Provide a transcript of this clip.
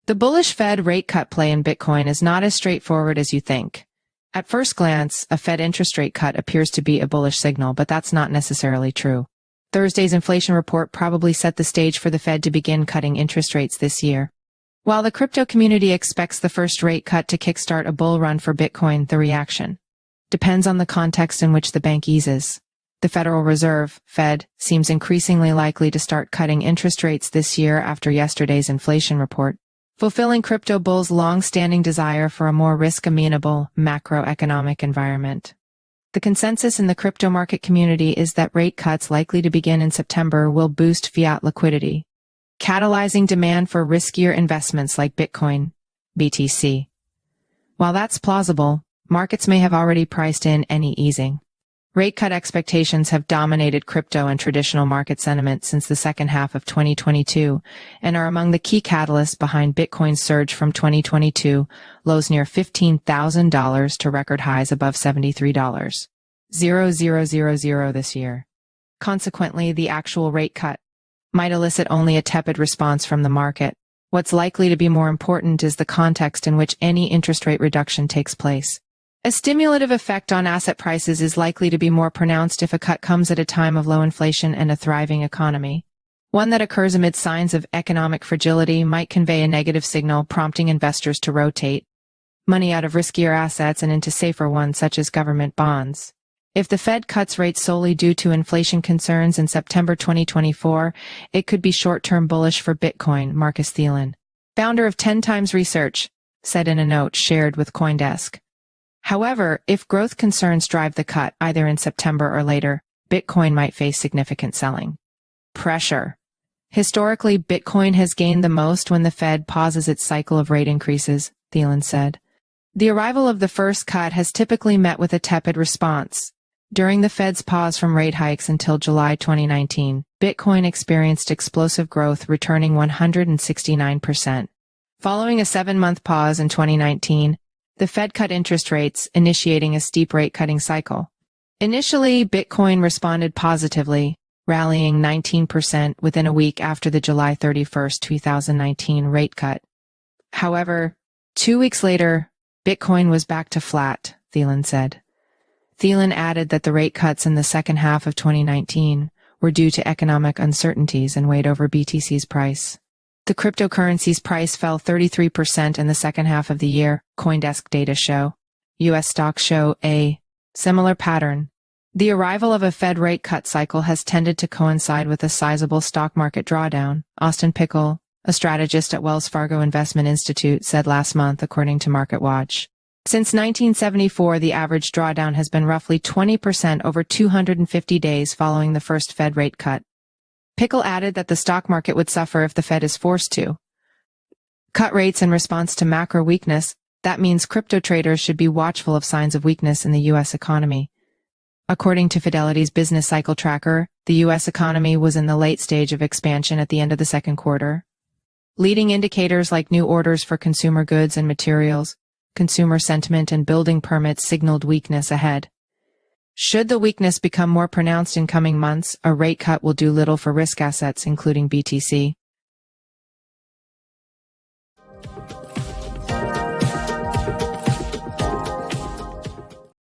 The bullish Fed rate cut play in Bitcoin is not as straightforward as you think. At first glance, a Fed interest rate cut appears to be a bullish signal, but that's not necessarily true. Thursday's inflation report probably set the stage for the Fed to begin cutting interest rates this year. While the crypto community expects the first rate cut to kickstart a bull run for Bitcoin, the reaction depends on the context in which the bank eases. The Federal Reserve, Fed, seems increasingly likely to start cutting interest rates this year after yesterday's inflation report, fulfilling crypto bulls' long-standing desire for a more risk-amenable macroeconomic environment. The consensus in the crypto market community is that rate cuts likely to begin in September will boost fiat liquidity, catalyzing demand for riskier investments like Bitcoin, BTC. While that's plausible, markets may have already priced in any easing. Rate cut expectations have dominated crypto and traditional market sentiment since the second half of 2022 and are among the key catalysts behind Bitcoin's surge from 2022 lows near $15,000 to record highs above $73,000 this year. Consequently, the actual rate cut might elicit only a tepid response from the market. What's likely to be more important is the context in which any interest rate reduction takes place. A stimulative effect on asset prices is likely to be more pronounced if a cut comes at a time of low inflation and a thriving economy. One that occurs amid signs of economic fragility might convey a negative signal, prompting investors to rotate money out of riskier assets and into safer ones such as government bonds. If the Fed cuts rates solely due to inflation concerns in September 2024, it could be short-term bullish for Bitcoin, Marcus Thielen, founder of 10 Times Research, said in a note shared with CoinDesk. However, if growth concerns drive the cut either in September or later, Bitcoin might face significant selling pressure. Historically, Bitcoin has gained the most when the Fed pauses its cycle of rate increases, Thielen said. The arrival of the first cut has typically met with a tepid response. During the Fed's pause from rate hikes until July 2019, Bitcoin experienced explosive growth, returning 169%. Following a 7-month pause in 2019, the Fed cut interest rates, initiating a steep rate-cutting cycle. Initially, Bitcoin responded positively, rallying 19% within a week after the July 31, 2019 rate cut. However, 2 weeks later, Bitcoin was back to flat, Thielen said. Thielen added that the rate cuts in the second half of 2019 were due to economic uncertainties and weighed over BTC's price. The cryptocurrency's price fell 33% in the second half of the year, CoinDesk data show. U.S. stocks show a similar pattern. The arrival of a Fed rate cut cycle has tended to coincide with a sizable stock market drawdown, Austin Pickle, a strategist at Wells Fargo Investment Institute, said last month, according to MarketWatch. Since 1974, the average drawdown has been roughly 20% over 250 days following the first Fed rate cut. Pickle added that the stock market would suffer if the Fed is forced to cut rates in response to macro weakness. That means crypto traders should be watchful of signs of weakness in the U.S. economy. According to Fidelity's business cycle tracker, the U.S. economy was in the late stage of expansion at the end of the second quarter. Leading indicators like new orders for consumer goods and materials, consumer sentiment, and building permits signaled weakness ahead. Should the weakness become more pronounced in coming months, a rate cut will do little for risk assets, including BTC.